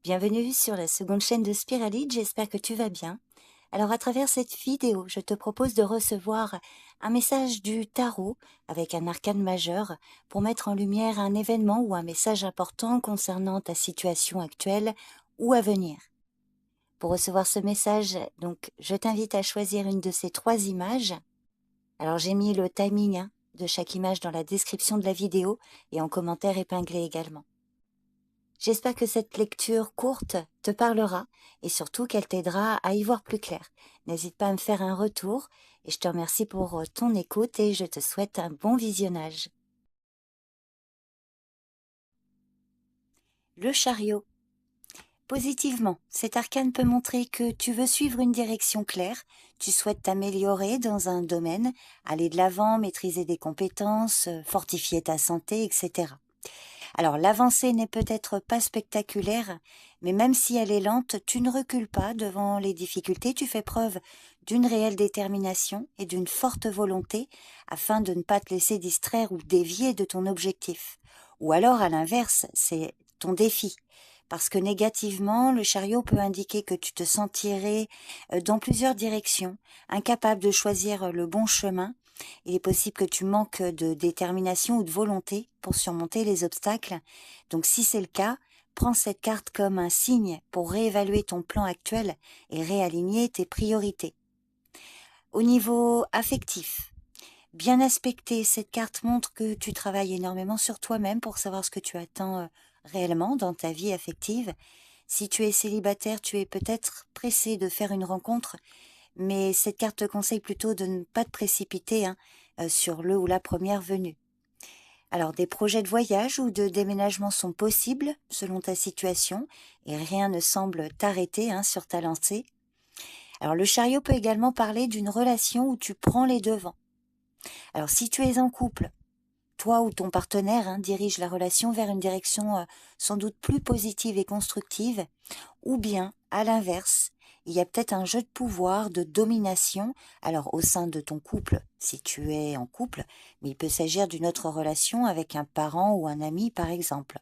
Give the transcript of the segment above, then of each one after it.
Bienvenue sur la seconde chaîne de Spiralide, j'espère que tu vas bien. Alors à travers cette vidéo, je te propose de recevoir un message du tarot avec un arcane majeur pour mettre en lumière un événement ou un message important concernant ta situation actuelle ou à venir. Pour recevoir ce message, donc, je t'invite à choisir une de ces trois images. Alors j'ai mis le timing de chaque image dans la description de la vidéo et en commentaire épinglé également. J'espère que cette lecture courte te parlera et surtout qu'elle t'aidera à y voir plus clair. N'hésite pas à me faire un retour et je te remercie pour ton écoute et je te souhaite un bon visionnage. Le chariot. Positivement, cet arcane peut montrer que tu veux suivre une direction claire, tu souhaites t'améliorer dans un domaine, aller de l'avant, maîtriser des compétences, fortifier ta santé, etc. Alors l'avancée n'est peut-être pas spectaculaire, mais même si elle est lente, tu ne recules pas devant les difficultés, tu fais preuve d'une réelle détermination et d'une forte volonté afin de ne pas te laisser distraire ou dévier de ton objectif. Ou alors à l'inverse, c'est ton défi. Parce que négativement, le chariot peut indiquer que tu te sentirais dans plusieurs directions, incapable de choisir le bon chemin. Il est possible que tu manques de détermination ou de volonté pour surmonter les obstacles. Donc si c'est le cas, prends cette carte comme un signe pour réévaluer ton plan actuel et réaligner tes priorités. Au niveau affectif, bien aspecté, cette carte montre que tu travailles énormément sur toi-même pour savoir ce que tu attends réellement dans ta vie affective. Si tu es célibataire, tu es peut-être pressé de faire une rencontre, mais cette carte te conseille plutôt de ne pas te précipiter sur le ou la première venue. Alors, des projets de voyage ou de déménagement sont possibles selon ta situation et rien ne semble t'arrêter sur ta lancée. Alors, le chariot peut également parler d'une relation où tu prends les devants. Alors, si tu es en couple, toi ou ton partenaire dirige la relation vers une direction sans doute plus positive et constructive, ou bien, à l'inverse, il y a peut-être un jeu de pouvoir, de domination, alors au sein de ton couple, si tu es en couple, mais il peut s'agir d'une autre relation avec un parent ou un ami, par exemple.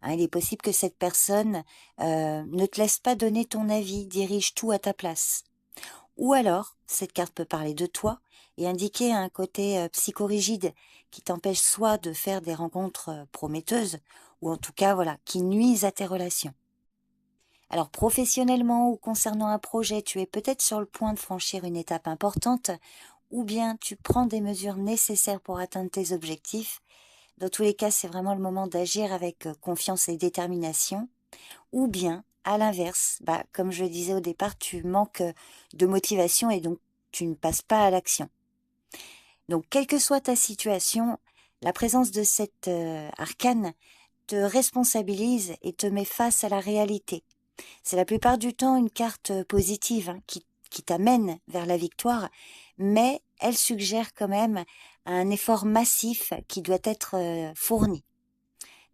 Il est possible que cette personne ne te laisse pas donner ton avis, dirige tout à ta place. Ou alors, cette carte peut parler de toi et indiquer un côté psychorigide qui t'empêche soit de faire des rencontres prometteuses, ou en tout cas, voilà, qui nuisent à tes relations. Alors professionnellement ou concernant un projet, tu es peut-être sur le point de franchir une étape importante ou bien tu prends des mesures nécessaires pour atteindre tes objectifs. Dans tous les cas, c'est vraiment le moment d'agir avec confiance et détermination. Ou bien, à l'inverse, comme je le disais au départ, tu manques de motivation et donc tu ne passes pas à l'action. Donc, quelle que soit ta situation, la présence de cet arcane te responsabilise et te met face à la réalité. C'est la plupart du temps une carte positive qui t'amène vers la victoire, mais elle suggère quand même un effort massif qui doit être fourni,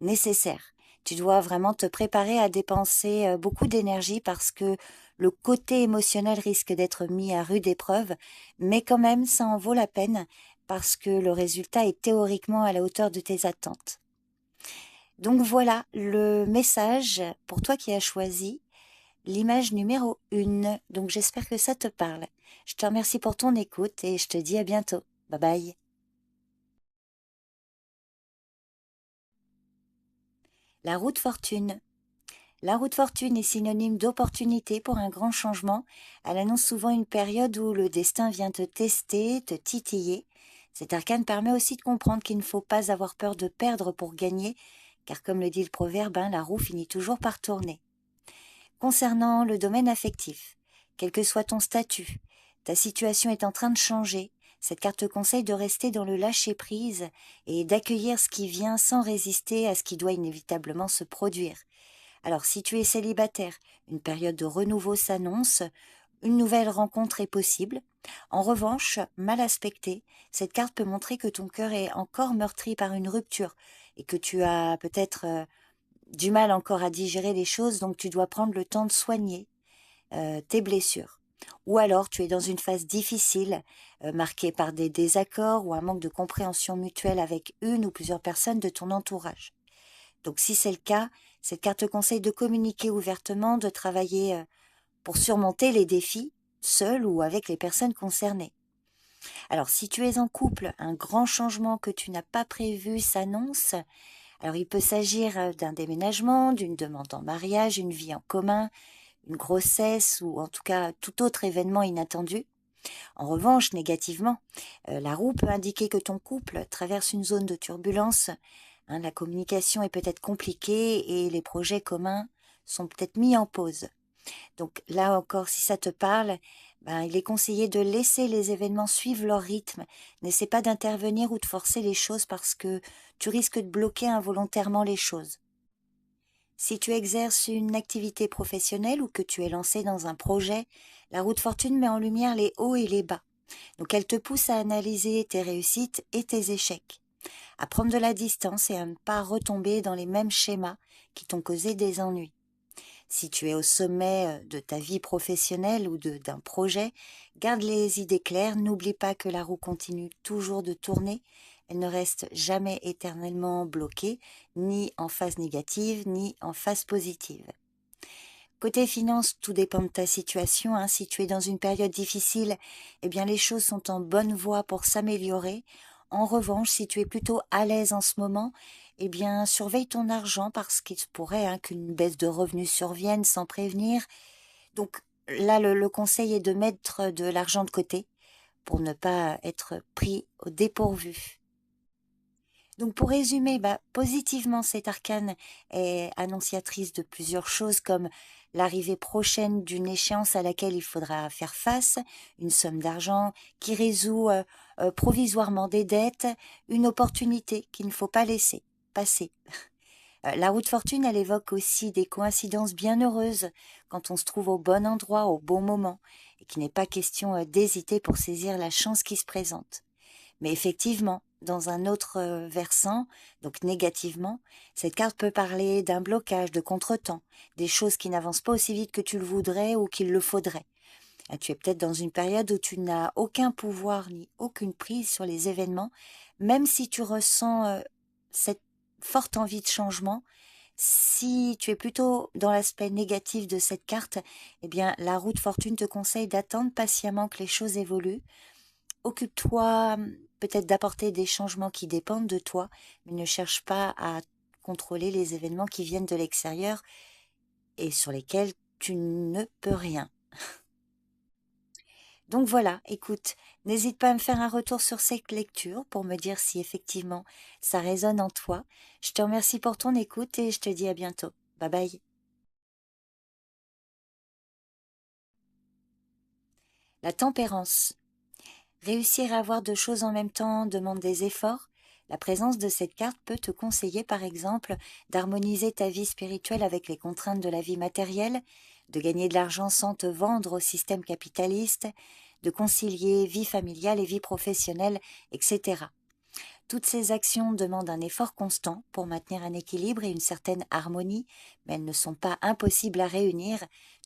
nécessaire. Tu dois vraiment te préparer à dépenser beaucoup d'énergie parce que le côté émotionnel risque d'être mis à rude épreuve, mais quand même ça en vaut la peine parce que le résultat est théoriquement à la hauteur de tes attentes. Donc voilà le message pour toi qui as choisi l'image numéro 1. Donc j'espère que ça te parle. Je te remercie pour ton écoute et je te dis à bientôt. Bye bye. La route fortune. La route fortune est synonyme d'opportunité pour un grand changement. Elle annonce souvent une période où le destin vient te tester, te titiller. Cet arcane permet aussi de comprendre qu'il ne faut pas avoir peur de perdre pour gagner, car comme le dit le proverbe, la roue finit toujours par tourner. Concernant le domaine affectif, quel que soit ton statut, ta situation est en train de changer. Cette carte te conseille de rester dans le lâcher-prise et d'accueillir ce qui vient sans résister à ce qui doit inévitablement se produire. Alors si tu es célibataire, une période de renouveau s'annonce, une nouvelle rencontre est possible. En revanche, mal aspectée, cette carte peut montrer que ton cœur est encore meurtri par une rupture et que tu as peut-être du mal encore à digérer les choses, donc tu dois prendre le temps de soigner tes blessures. Ou alors tu es dans une phase difficile, marquée par des désaccords ou un manque de compréhension mutuelle avec une ou plusieurs personnes de ton entourage. Donc si c'est le cas, cette carte te conseille de communiquer ouvertement, de travailler pour surmonter les défis, seul ou avec les personnes concernées. Alors si tu es en couple, un grand changement que tu n'as pas prévu s'annonce. Alors il peut s'agir d'un déménagement, d'une demande en mariage, une vie en commun, une grossesse ou en tout cas tout autre événement inattendu. En revanche, négativement, la roue peut indiquer que ton couple traverse une zone de turbulence. Hein, la communication est peut-être compliquée et les projets communs sont peut-être mis en pause. Donc là encore, si ça te parle, ben, il est conseillé de laisser les événements suivre leur rythme. N'essaie pas d'intervenir ou de forcer les choses parce que tu risques de bloquer involontairement les choses. Si tu exerces une activité professionnelle ou que tu es lancé dans un projet, la roue de fortune met en lumière les hauts et les bas. Donc elle te pousse à analyser tes réussites et tes échecs, à prendre de la distance et à ne pas retomber dans les mêmes schémas qui t'ont causé des ennuis. Si tu es au sommet de ta vie professionnelle ou d'un projet, garde les idées claires, n'oublie pas que la roue continue toujours de tourner, elle ne reste jamais éternellement bloquée, ni en phase négative, ni en phase positive. Côté finance, tout dépend de ta situation. Hein. Si tu es dans une période difficile, eh bien les choses sont en bonne voie pour s'améliorer. En revanche, si tu es plutôt à l'aise en ce moment, eh bien surveille ton argent parce qu'il se pourrait qu'une baisse de revenus survienne sans prévenir. Donc là, le conseil est de mettre de l'argent de côté pour ne pas être pris au dépourvu. Donc pour résumer, positivement, cette arcane est annonciatrice de plusieurs choses comme l'arrivée prochaine d'une échéance à laquelle il faudra faire face, une somme d'argent qui résout provisoirement des dettes, une opportunité qu'il ne faut pas laisser passer. La roue de fortune, elle évoque aussi des coïncidences bien heureuses quand on se trouve au bon endroit, au bon moment, et qu'il n'est pas question d'hésiter pour saisir la chance qui se présente. Mais effectivement, dans un autre versant, donc négativement, cette carte peut parler d'un blocage, de contretemps, des choses qui n'avancent pas aussi vite que tu le voudrais ou qu'il le faudrait. Tu es peut-être dans une période où tu n'as aucun pouvoir ni aucune prise sur les événements, même si tu ressens cette forte envie de changement. Si tu es plutôt dans l'aspect négatif de cette carte, eh bien la roue de fortune te conseille d'attendre patiemment que les choses évoluent. Occupe-toi peut-être d'apporter des changements qui dépendent de toi, mais ne cherche pas à contrôler les événements qui viennent de l'extérieur et sur lesquels tu ne peux rien. Donc voilà, écoute, n'hésite pas à me faire un retour sur cette lecture pour me dire si effectivement ça résonne en toi. Je te remercie pour ton écoute et je te dis à bientôt. Bye bye. La tempérance. Réussir à avoir deux choses en même temps demande des efforts. La présence de cette carte peut te conseiller par exemple d'harmoniser ta vie spirituelle avec les contraintes de la vie matérielle, de gagner de l'argent sans te vendre au système capitaliste, de concilier vie familiale et vie professionnelle, etc. Toutes ces actions demandent un effort constant pour maintenir un équilibre et une certaine harmonie, mais elles ne sont pas impossibles à réunir.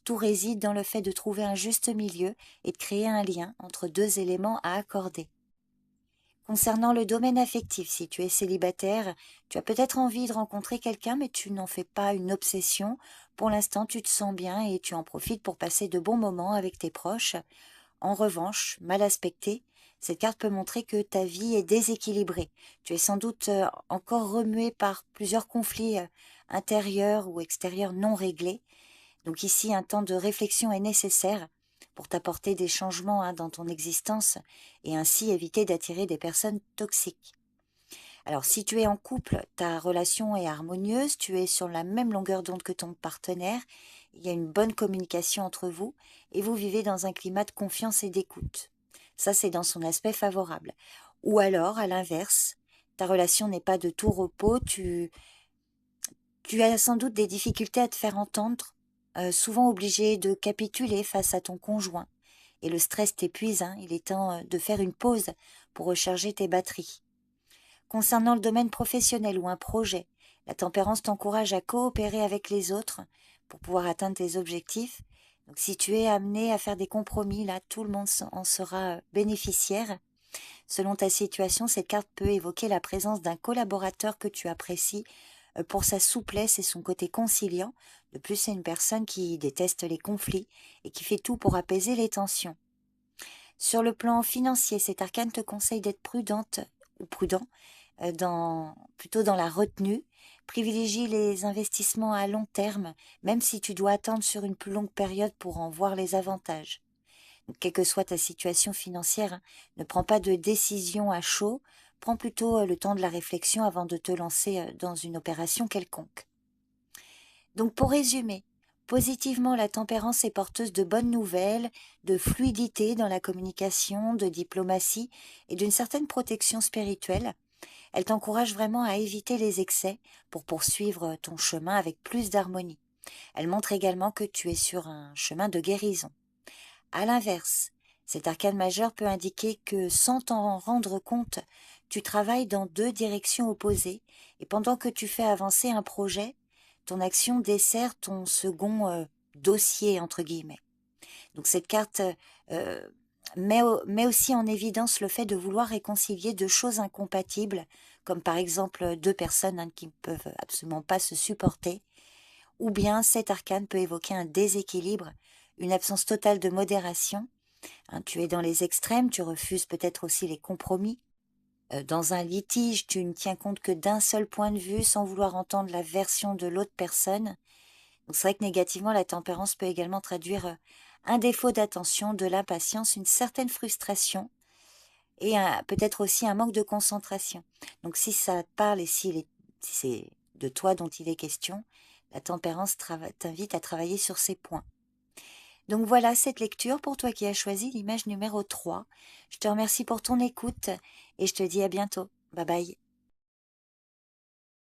Tout réside dans le fait de trouver un juste milieu et de créer un lien entre deux éléments à accorder. Concernant le domaine affectif, si tu es célibataire, tu as peut-être envie de rencontrer quelqu'un, mais tu n'en fais pas une obsession. Pour l'instant, tu te sens bien et tu en profites pour passer de bons moments avec tes proches. En revanche, mal aspectée, cette carte peut montrer que ta vie est déséquilibrée. Tu es sans doute encore remué par plusieurs conflits intérieurs ou extérieurs non réglés. Donc ici, un temps de réflexion est nécessaire pour t'apporter des changements dans ton existence et ainsi éviter d'attirer des personnes toxiques. Alors si tu es en couple, ta relation est harmonieuse, tu es sur la même longueur d'onde que ton partenaire, il y a une bonne communication entre vous et vous vivez dans un climat de confiance et d'écoute. Ça, c'est dans son aspect favorable. Ou alors, à l'inverse, ta relation n'est pas de tout repos, tu as sans doute des difficultés à te faire entendre, souvent obligé de capituler face à ton conjoint. Et le stress t'épuise, il est temps de faire une pause pour recharger tes batteries. Concernant le domaine professionnel ou un projet, la tempérance t'encourage à coopérer avec les autres pour pouvoir atteindre tes objectifs. Donc si tu es amené à faire des compromis, là, tout le monde en sera bénéficiaire. Selon ta situation, cette carte peut évoquer la présence d'un collaborateur que tu apprécies, pour sa souplesse et son côté conciliant. De plus, c'est une personne qui déteste les conflits et qui fait tout pour apaiser les tensions. Sur le plan financier, cet arcane te conseille d'être prudente ou prudent, plutôt dans la retenue. Privilégie les investissements à long terme, même si tu dois attendre sur une plus longue période pour en voir les avantages. Donc, quelle que soit ta situation financière, ne prends pas de décision à chaud, prends plutôt le temps de la réflexion avant de te lancer dans une opération quelconque. Donc pour résumer, positivement, la tempérance est porteuse de bonnes nouvelles, de fluidité dans la communication, de diplomatie et d'une certaine protection spirituelle. Elle t'encourage vraiment à éviter les excès pour poursuivre ton chemin avec plus d'harmonie. Elle montre également que tu es sur un chemin de guérison. À l'inverse, cet arcane majeur peut indiquer que sans t'en rendre compte, tu travailles dans deux directions opposées et pendant que tu fais avancer un projet, ton action dessert ton second dossier, entre guillemets. Donc cette carte euh, met aussi en évidence le fait de vouloir réconcilier deux choses incompatibles, comme par exemple deux personnes qui ne peuvent absolument pas se supporter, ou bien cet arcane peut évoquer un déséquilibre, une absence totale de modération. Tu es dans les extrêmes, tu refuses peut-être aussi les compromis. Dans un litige, tu ne tiens compte que d'un seul point de vue sans vouloir entendre la version de l'autre personne. Donc c'est vrai que négativement, la tempérance peut également traduire un défaut d'attention, de l'impatience, une certaine frustration et peut-être aussi un manque de concentration. Donc si ça te parle et si c'est de toi dont il est question, la tempérance t'invite à travailler sur ces points. Donc voilà cette lecture pour toi qui as choisi l'image numéro 3. Je te remercie pour ton écoute et je te dis à bientôt. Bye bye.